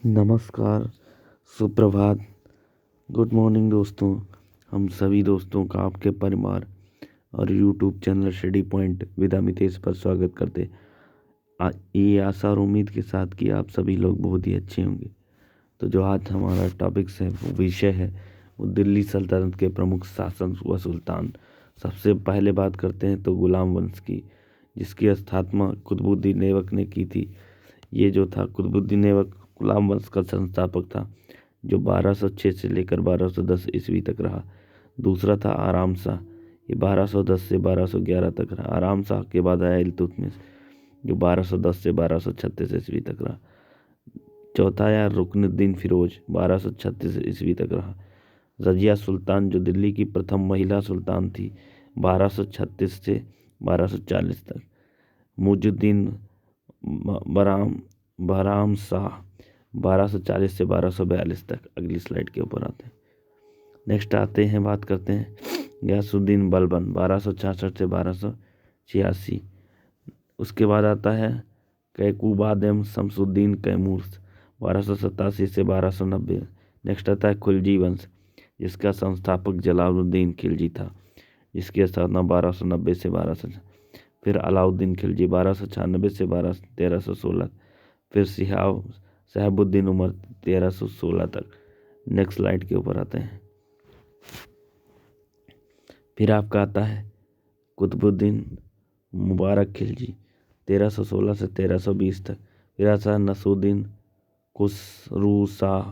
नमस्कार, सुप्रभात, good morning दोस्तों। हम सभी दोस्तों का आपके परिवार और YouTube channel study point with Amitesh पर स्वागत करते। ये आशा और उम्मीद के साथ कि आप सभी लोग बहुत ही अच्छे होंगे। तो जो आज हमारा टॉपिक्स है, वो विषय है वो दिल्ली सल्तनत के प्रमुख शासक व सुल्तान। सबसे पहले बात करते हैं तो गुलाम वंश की, जिसकी स्थापना कुतुबुद्दीन ऐबक ने की थी। ये जो था कुतुबुद्दीन ऐबक गुलाम वंश का संस्थापक था, जो 1206 से लेकर 1210 ईस्वी तक रहा। दूसरा था आराम शाह, ये 1210 से 1211 तक रहा। आराम शाह के बाद आया इल्तुतमिश, जो 1210 से 1236 ईस्वी तक रहा। चौथा आया रुकनुद्दीन फिरोज, 1236 ईस्वी तक रहा। रजिया सुल्तान, जो दिल्ली की प्रथम महिला सुल्तान थी, 1236 से 1240 तक। मुइजुद्दीन बहराम शाह, 1240 से 1242 तक। अगली स्लाइड के ऊपर आते हैं। नेक्स्ट आते हैं, बात करते हैं गयासुद्दीन बलबन, 1266 से 1286। उसके बाद आता है कैकुबादेम शमसुद्दीन कैमूर, 1287 से 1290। नेक्स्ट आता है खिलजी वंश, जिसका संस्थापक जलालुद्दीन खिलजी था, जिसकी स्थापना 1290 से 1200। फिर अलाउद्दीन खिलजी, 1296 से 1316। फिर शहाबुद्दीन उमर, 1316 तक। नेक्स्ट स्लाइड के ऊपर आते हैं। फिर आपका आता है कुतुबुद्दीन मुबारक खिलजी, 1316 से 1320 तक। फिर आता है नसरुद्दीन खुसरू शाह,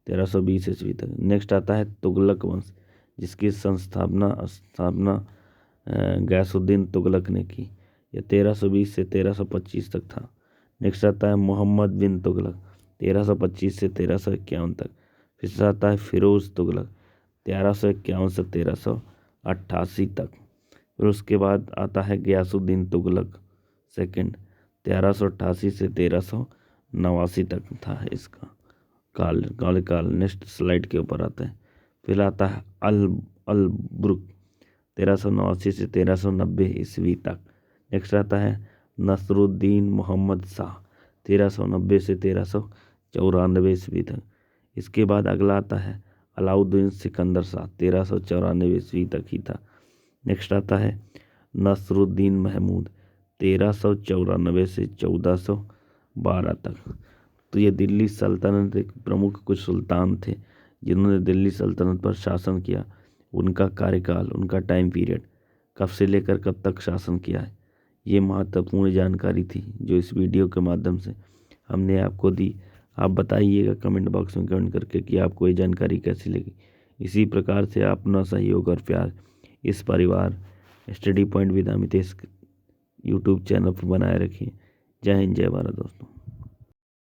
1320 ईस्वी तक। नेक्स्ट आता है तुगलक वंश, जिसकी स्थापना गयासुद्दीन तुगलक ने की। यह 1320 से 1325 तक था। नेक्स्ट आता है मोहम्मद बिन तुगलक, 1325 से 1351 तक। फिर आता है फिरोज तुगलक, 1351 से 1388 तक। फिर उसके बाद आता है गयासुद्दीन तुगलक सेकंड, 1388 से 1389 तक था इसका काल। नेक्स्ट स्लाइड के ऊपर आते हैं। फिर आता है अलबुर्क, 1389 से 1390 ईस्वी तक। नेक्स्ट आता है नसरुद्दीन मोहम्मद शाह, 1390 से 1394 ईस्वी तक। इसके बाद अगला आता है अलाउद्दीन सिकंदर शाह, 1394 ईस्वी तक ही था। नेक्स्ट आता है नसरुद्दीन महमूद, 1394 से 1412 तक। तो ये दिल्ली सल्तनत के प्रमुख कुछ सुल्तान थे, जिन्होंने दिल्ली सल्तनत पर शासन किया। उनका कार्यकाल, उनका टाइम पीरियड, कब से लेकर कब तक शासन किया है, ये महत्वपूर्ण जानकारी थी जो इस वीडियो के माध्यम से हमने आपको दी। आप बताइएगा कमेंट बॉक्स में कमेंट करके कि आपको ये जानकारी कैसी लगी। इसी प्रकार से आप अपना सहयोग और प्यार इस परिवार study point with Amitesh YouTube channel पर बनाए रखिए। जय हिंद, जय भारत दोस्तों।